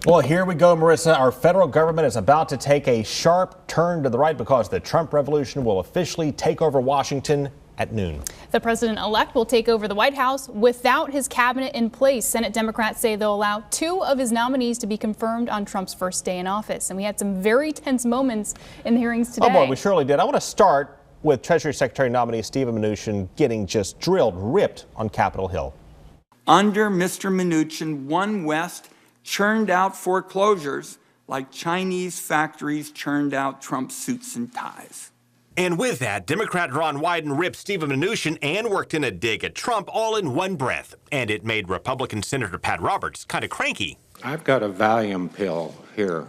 Well, here we go, Marissa. Our federal government is about to take a sharp turn to the right because the Trump revolution will officially take over Washington at noon. The president-elect will take over the White House without his cabinet in place. Senate Democrats say they'll allow 2 of his nominees to be confirmed on Trump's first day in office. And we had some very tense moments in the hearings today. Oh boy, we surely did. I want to start with Treasury Secretary nominee Steven Mnuchin getting just ripped on Capitol Hill. Under Mr. Mnuchin, One West churned out foreclosures like Chinese factories churned out Trump suits and ties. And with that, Democrat Ron Wyden ripped Steven Mnuchin and worked in a dig at Trump all in one breath. And it made Republican Senator Pat Roberts kind of cranky. I've got a Valium pill here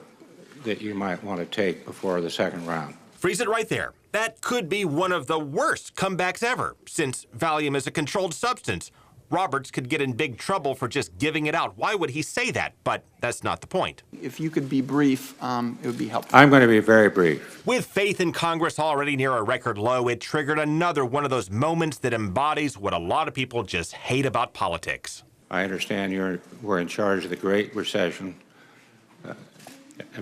that you might want to take before the second round. Freeze it right there. That could be one of the worst comebacks ever, since Valium is a controlled substance. Roberts could get in big trouble for just giving it out. Why would he say that? But that's not the point. If you could be brief, it would be helpful. I'm going to be very brief. With faith in Congress already near a record low, it triggered another one of those moments that embodies what a lot of people just hate about politics. I understand we're in charge of the Great Recession.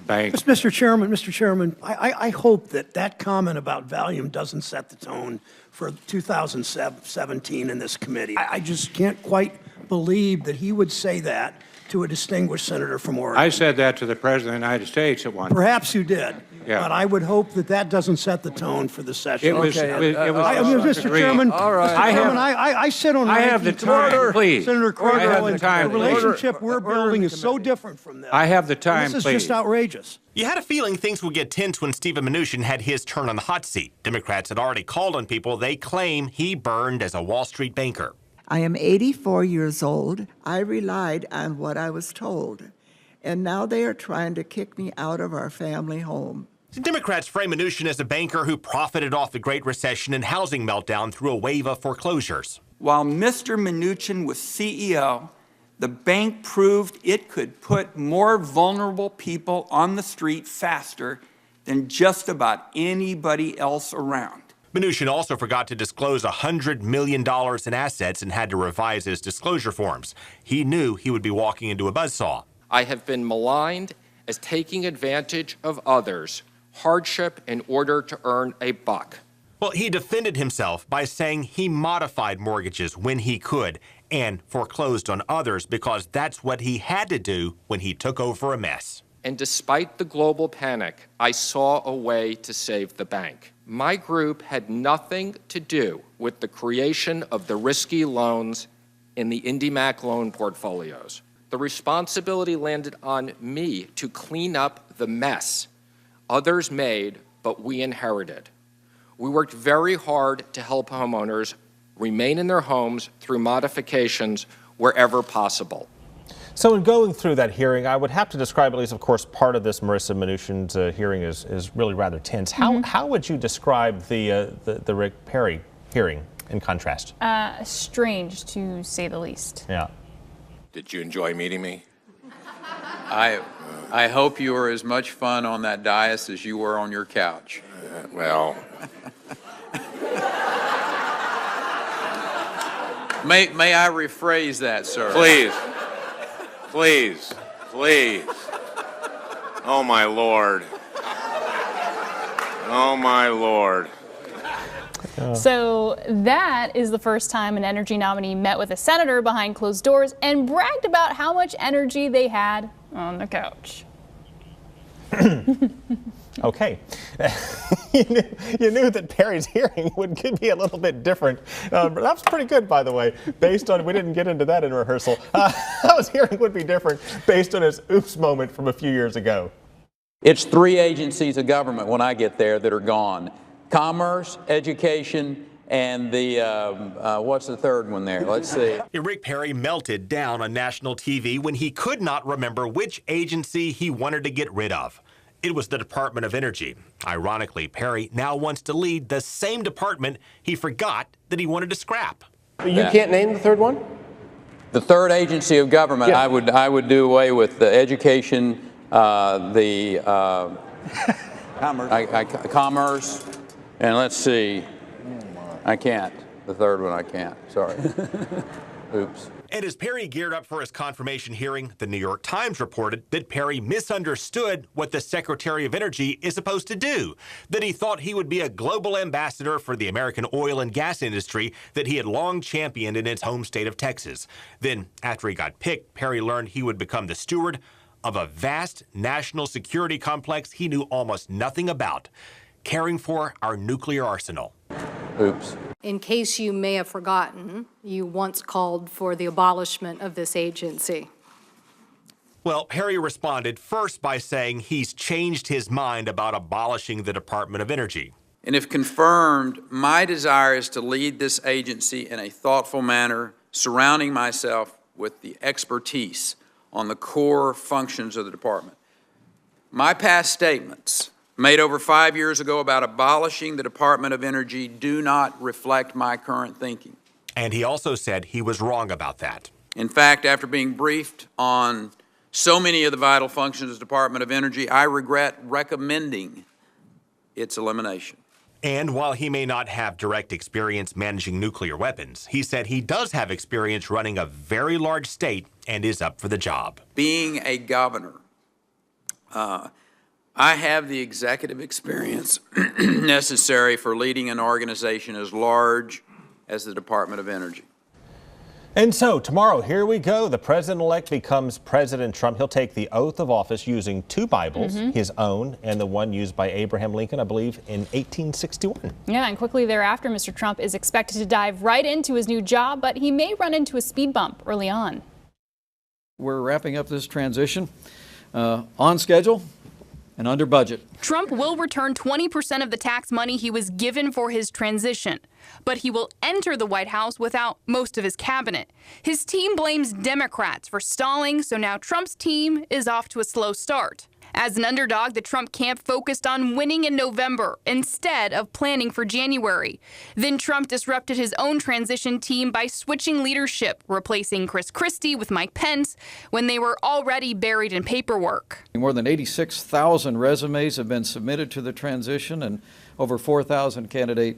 Banks. Mr. Chairman, I hope that comment about Valium doesn't set the tone for 2017 in this committee. I just can't quite believe that he would say that to a distinguished senator from Oregon. I said that to the President of the United States at one. Perhaps you did. Yeah. But I would hope that doesn't set the tone for the session. Mr. Chairman, all right. I sit on. I have the time, please. Senator I have Carter, the time, the relationship we're building is so different from this. I have the time, This please. is just outrageous. You had a feeling things would get tense when Steven Mnuchin had his turn on the hot seat. Democrats had already called on people they claim he burned as a Wall Street banker. I am 84 years old. I relied on what I was told, and now they are trying to kick me out of our family home. Democrats frame Mnuchin as a banker who profited off the Great Recession and housing meltdown through a wave of foreclosures. While Mr. Mnuchin was CEO, the bank proved it could put more vulnerable people on the street faster than just about anybody else around. Mnuchin also forgot to disclose $100 million in assets and had to revise his disclosure forms. He knew he would be walking into a buzzsaw. I have been maligned as taking advantage of others' hardship in order to earn a buck. Well, he defended himself by saying he modified mortgages when he could and foreclosed on others because that's what he had to do when he took over a mess. And despite the global panic, I saw a way to save the bank. My group had nothing to do with the creation of the risky loans in the IndyMac loan portfolios. The responsibility landed on me to clean up the mess others made, but we inherited. We worked very hard to help homeowners remain in their homes through modifications wherever possible. So in going through that hearing, I would have to describe, at least, of course, part of this Marissa Mnuchin's hearing is really rather tense. How would you describe the Rick Perry hearing in contrast? Strange, to say the least. Yeah. Did you enjoy meeting me? I hope you were as much fun on that dais as you were on your couch. Well... May I rephrase that, sir? Please. Please. Please. Oh, my Lord. Oh, my Lord. So that is the first time an energy nominee met with a senator behind closed doors and bragged about how much energy they had on the couch. Okay. you knew that Perry's hearing would be a little bit different. That was pretty good, by the way, based on, we didn't get into that in rehearsal. His hearing would be different based on his oops moment from a few years ago. It's 3 agencies of government when I get there that are gone. Commerce, education, and the, what's the third one there? Let's see. Rick Perry melted down on national TV when he could not remember which agency he wanted to get rid of. It was the Department of Energy. Ironically, Perry now wants to lead the same department he forgot that he wanted to scrap. You can't name the third one? The third agency of government, Yeah. I would do away with the education, the commerce, and let's see, I can't. The third one I can't, sorry. Oops. And as Perry geared up for his confirmation hearing, the New York Times reported that Perry misunderstood what the Secretary of Energy is supposed to do, that he thought he would be a global ambassador for the American oil and gas industry that he had long championed in his home state of Texas. Then, after he got picked, Perry learned he would become the steward of a vast national security complex he knew almost nothing about, caring for our nuclear arsenal. Oops. In case you may have forgotten, you once called for the abolishment of this agency. Well, Perry responded first by saying he's changed his mind about abolishing the Department of Energy. And if confirmed, my desire is to lead this agency in a thoughtful manner, surrounding myself with the expertise on the core functions of the department. My past statements made over 5 years ago about abolishing the Department of Energy do not reflect my current thinking. And he also said he was wrong about that. In fact, after being briefed on so many of the vital functions of the Department of Energy, I regret recommending its elimination. And while he may not have direct experience managing nuclear weapons, he said he does have experience running a very large state and is up for the job. Being a governor, I have the executive experience necessary for leading an organization as large as the Department of Energy. And so tomorrow, here we go. The president-elect becomes President Trump. He'll take the oath of office using two Bibles, his own and the one used by Abraham Lincoln, I believe, in 1861. Yeah, and quickly thereafter, Mr. Trump is expected to dive right into his new job, but he may run into a speed bump early on. We're wrapping up this transition on schedule and under budget. Trump will return 20% of the tax money he was given for his transition, but he will enter the White House without most of his cabinet. His team blames Democrats for stalling, so now Trump's team is off to a slow start. As an underdog, the Trump camp focused on winning in November instead of planning for January. Then Trump disrupted his own transition team by switching leadership, replacing Chris Christie with Mike Pence when they were already buried in paperwork. More than 86,000 resumes have been submitted to the transition and over 4,000 candidate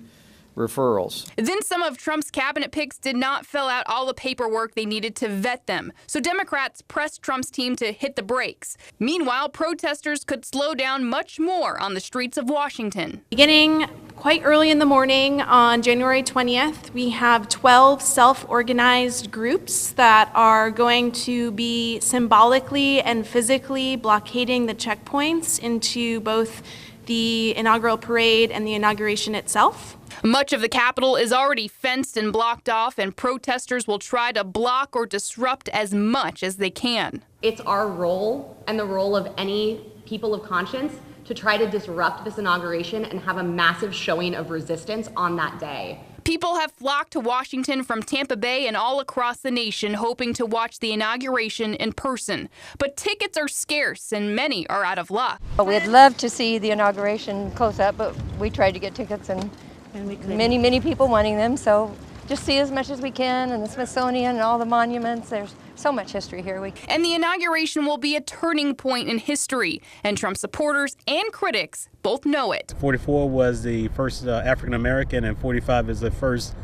referrals. Then some of Trump's cabinet picks did not fill out all the paperwork they needed to vet them, so Democrats pressed Trump's team to hit the brakes. Meanwhile, protesters could slow down much more on the streets of Washington. Beginning quite early in the morning on January 20th, we have 12 self-organized groups that are going to be symbolically and physically blockading the checkpoints into both the inaugural parade and the inauguration itself. Much of the Capitol is already fenced and blocked off, and protesters will try to block or disrupt as much as they can. It's our role and the role of any people of conscience to try to disrupt this inauguration and have a massive showing of resistance on that day. People have flocked to Washington from Tampa Bay and all across the nation, hoping to watch the inauguration in person. But tickets are scarce and many are out of luck. We'd love to see the inauguration close up, but we tried to get tickets and many people wanting them. So just see as much as we can, and the Smithsonian and all the monuments. There's so much history here. And the inauguration will be a turning point in history, and Trump supporters and critics both know it. 44 was the first African American, and 45 is the first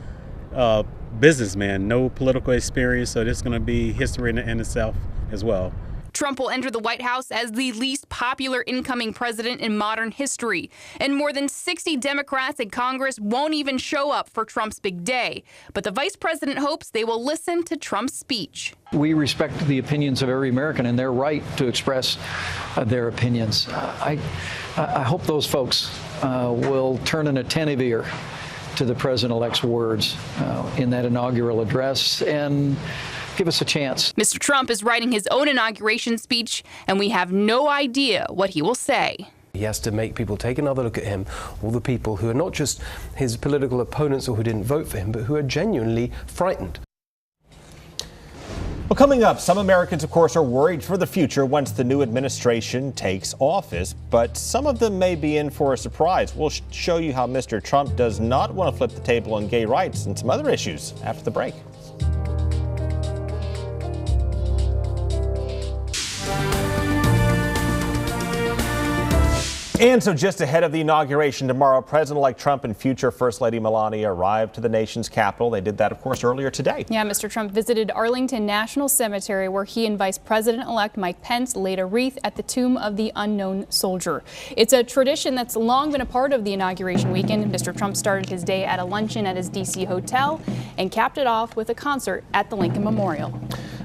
businessman. No political experience, so this is going to be history in itself as well. Trump will enter the White House as the least popular incoming president in modern history. And more than 60 Democrats in Congress won't even show up for Trump's big day. But the vice president hopes they will listen to Trump's speech. We respect the opinions of every American and their right to express their opinions. I hope those folks will turn an attentive ear to the president-elect's words in that inaugural address and give us a chance. Mr. Trump is writing his own inauguration speech, and we have no idea what he will say. He has to make people take another look at him, all the people who are not just his political opponents or who didn't vote for him, but who are genuinely frightened. Well, coming up, some Americans, of course, are worried for the future once the new administration takes office, but some of them may be in for a surprise. We'll show you how Mr. Trump does not want to flip the table on gay rights and some other issues after the break. And so just ahead of the inauguration tomorrow, President-elect Trump and future First Lady Melania arrived to the nation's capital. They did that, of course, earlier today. Yeah, Mr. Trump visited Arlington National Cemetery, where he and Vice President-elect Mike Pence laid a wreath at the tomb of the unknown soldier. It's a tradition that's long been a part of the inauguration weekend. Mr. Trump started his day at a luncheon at his D.C. hotel and capped it off with a concert at the Lincoln Memorial.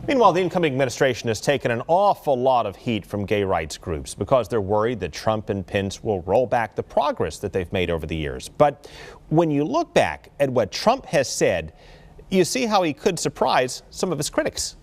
Meanwhile, the incoming administration has taken an awful lot of heat from gay rights groups because they're worried that Trump and Pence will roll back the progress that they've made over the years. But when you look back at what Trump has said, you see how he could surprise some of his critics.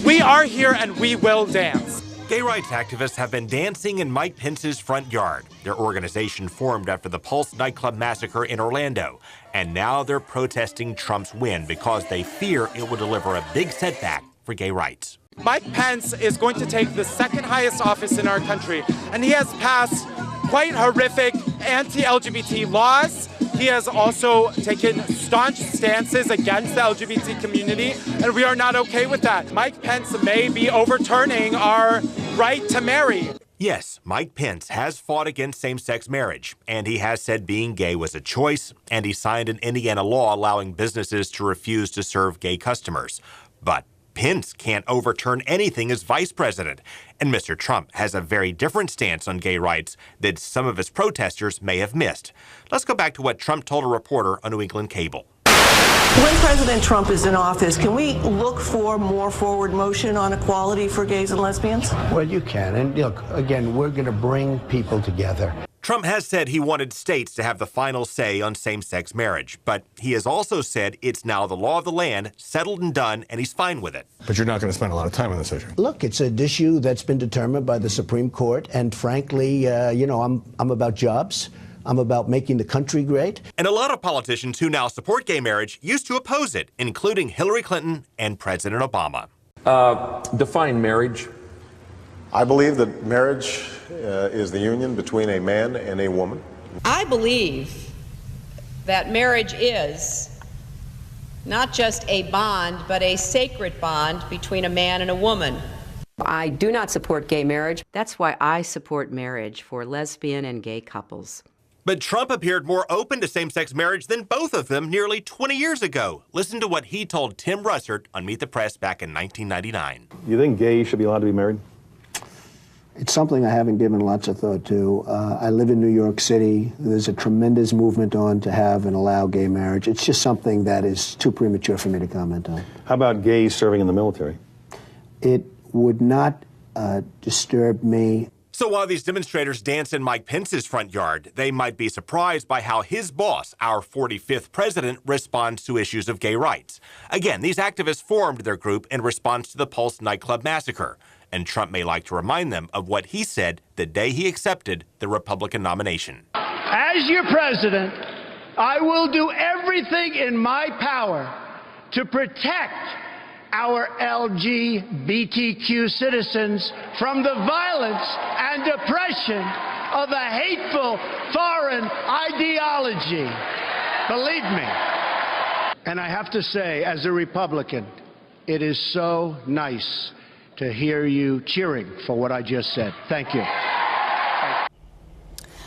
We are here and we will dance. Gay rights activists have been dancing in Mike Pence's front yard. Their organization formed after the Pulse nightclub massacre in Orlando. And now they're protesting Trump's win because they fear it will deliver a big setback for gay rights. Mike Pence is going to take the second highest office in our country, and he has passed quite horrific anti-LGBT laws. He has also taken staunch stances against the LGBT community, and we are not okay with that. Mike Pence may be overturning our right to marry. Yes, Mike Pence has fought against same-sex marriage, and he has said being gay was a choice, and he signed an Indiana law allowing businesses to refuse to serve gay customers. But Pence can't overturn anything as vice president, and Mr. Trump has a very different stance on gay rights that some of his protesters may have missed. Let's go back to what Trump told a reporter on New England Cable. When President Trump is in office, can we look for more forward motion on equality for gays and lesbians? Well, you can. And look, again, we're going to bring people together. Trump has said he wanted states to have the final say on same-sex marriage, but he has also said it's now the law of the land, settled and done, and he's fine with it. But you're not going to spend a lot of time on this issue. Look, it's an issue that's been determined by the Supreme Court, and frankly, I'm about jobs. I'm about making the country great. And a lot of politicians who now support gay marriage used to oppose it, including Hillary Clinton and President Obama. Define marriage. I believe that marriage is the union between a man and a woman. I believe that marriage is not just a bond, but a sacred bond between a man and a woman. I do not support gay marriage. That's why I support marriage for lesbian and gay couples. But Trump appeared more open to same-sex marriage than both of them nearly 20 years ago. Listen to what he told Tim Russert on Meet the Press back in 1999. You think gays should be allowed to be married? It's something I haven't given lots of thought to. I live in New York City. There's a tremendous movement on to have and allow gay marriage. It's just something that is too premature for me to comment on. How about gays serving in the military? It would not disturb me. So while these demonstrators dance in Mike Pence's front yard, they might be surprised by how his boss, our 45th president, responds to issues of gay rights. Again, these activists formed their group in response to the Pulse nightclub massacre. And Trump may like to remind them of what he said the day he accepted the Republican nomination. As your president, I will do everything in my power to protect our LGBTQ citizens from the violence and oppression of a hateful foreign ideology. Believe me. And I have to say, as a Republican, it is so nice to hear you cheering for what I just said. Thank you.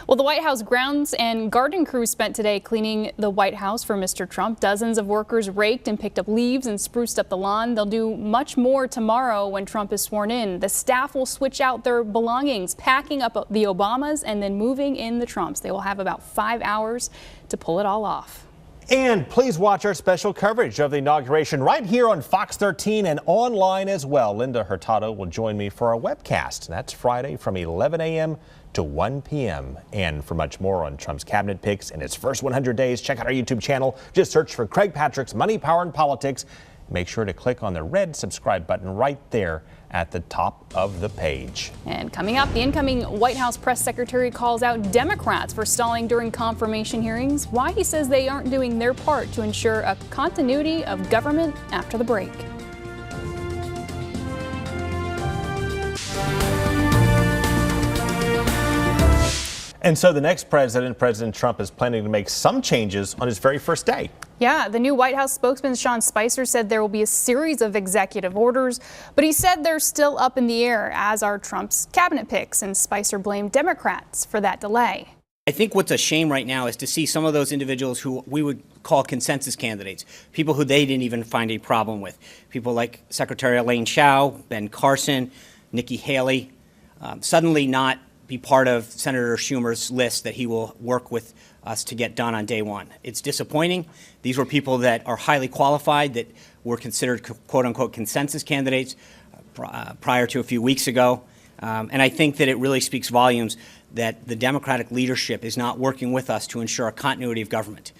Well, the White House grounds and garden crews spent today cleaning the White House for Mr. Trump. Dozens of workers raked and picked up leaves and spruced up the lawn. They'll do much more tomorrow when Trump is sworn in. The staff will switch out their belongings, packing up the Obamas and then moving in the Trumps. They will have about 5 hours to pull it all off. And please watch our special coverage of the inauguration right here on Fox 13 and online as well. Linda Hurtado will join me for our webcast. That's Friday from 11 a.m. to 1 p.m. And for much more on Trump's cabinet picks in his first 100 days, check out our YouTube channel. Just search for Craig Patrick's Money, Power, and Politics. Make sure to click on the red subscribe button right there at the top of the page. And coming up, the incoming White House press secretary calls out Democrats for stalling during confirmation hearings, why he says they aren't doing their part to ensure a continuity of government after the break. And so the next president, President Trump, is planning to make some changes on his very first day. Yeah, the new White House spokesman Sean Spicer said there will be a series of executive orders, but he said they're still up in the air, as are Trump's cabinet picks, and Spicer blamed Democrats for that delay. I think what's a shame right now is to see some of those individuals who we would call consensus candidates, people who they didn't even find a problem with, people like Secretary Elaine Chao, Ben Carson, Nikki Haley, suddenly not be part of Senator Schumer's list that he will work with us to get done on day one. It's disappointing. These were people that are highly qualified, that were considered quote-unquote consensus candidates prior to a few weeks ago. And I think that it really speaks volumes that the Democratic leadership is not working with us to ensure a continuity of government.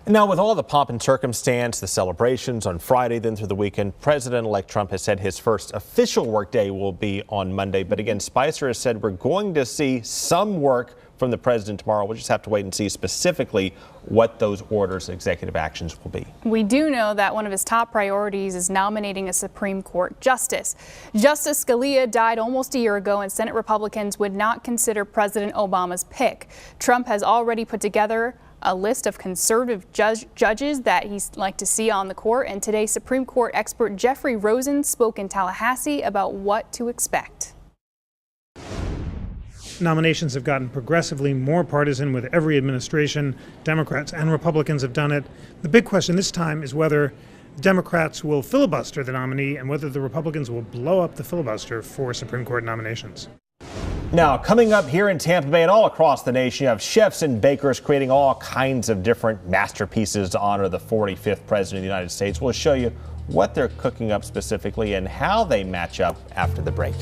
Now, with all the pomp and circumstance, the celebrations on Friday, then through the weekend, President-elect Trump has said his first official workday will be on Monday. But again, Spicer has said we're going to see some work from the president tomorrow. We'll just have to wait and see specifically what those orders, executive actions will be. We do know that one of his top priorities is nominating a Supreme Court justice. Justice Scalia died almost a year ago, and Senate Republicans would not consider President Obama's pick. Trump has already put together a list of conservative judges that he'd like to see on the court, and today Supreme Court expert Jeffrey Rosen spoke in Tallahassee about what to expect. Nominations have gotten progressively more partisan with every administration. Democrats and Republicans have done it. The big question this time is whether Democrats will filibuster the nominee and whether the Republicans will blow up the filibuster for Supreme Court nominations. Now, coming up here in Tampa Bay and all across the nation, you have chefs and bakers creating all kinds of different masterpieces to honor the 45th President of the United States. We'll show you what they're cooking up specifically and how they match up after the break.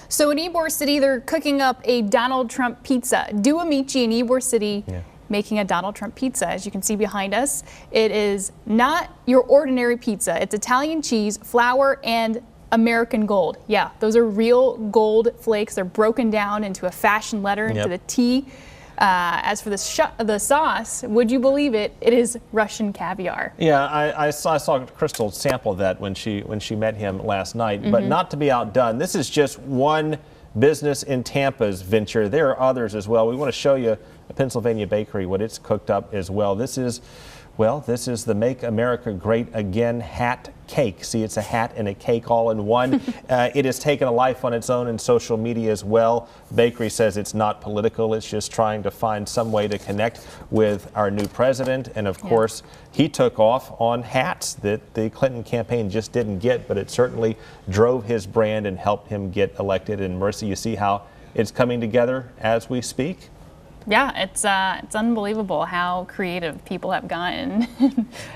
So in Ybor City, they're cooking up a Donald Trump pizza. Do Amici in Ybor City making a Donald Trump pizza. As you can see behind us, it is not your ordinary pizza. It's Italian cheese, flour, and American gold. Yeah, those are real gold flakes. They're broken down into a fashion letter, into the T. As for the sauce, would you believe it? It is Russian caviar. Yeah, I saw Crystal sample that when she met him last night, but not to be outdone. This is just one business in Tampa's venture. There are others as well. We want to show you a Pennsylvania bakery, what it's cooked up as well. This is the Make America Great Again hat cake. See, it's a hat and a cake all in one. It has taken a life on its own in social media as well. Bakery says it's not political. It's just trying to find some way to connect with our new president. And of course, he took off on hats that the Clinton campaign just didn't get, but it certainly drove his brand and helped him get elected. And Marissa, you see how it's coming together as we speak? Yeah, it's unbelievable how creative people have gotten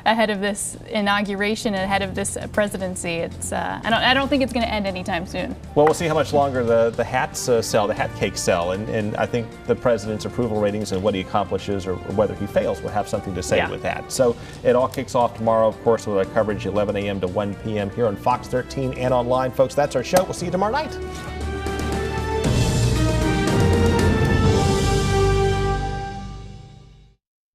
ahead of this inauguration, ahead of this presidency. It's I don't think it's going to end anytime soon. Well, we'll see how much longer the hats sell, the hat cakes sell, and I think the president's approval ratings and what he accomplishes or whether he fails will have something to say with that. So it all kicks off tomorrow, of course, with our coverage 11 a.m. to 1 p.m. here on Fox 13 and online. Folks, that's our show. We'll see you tomorrow night.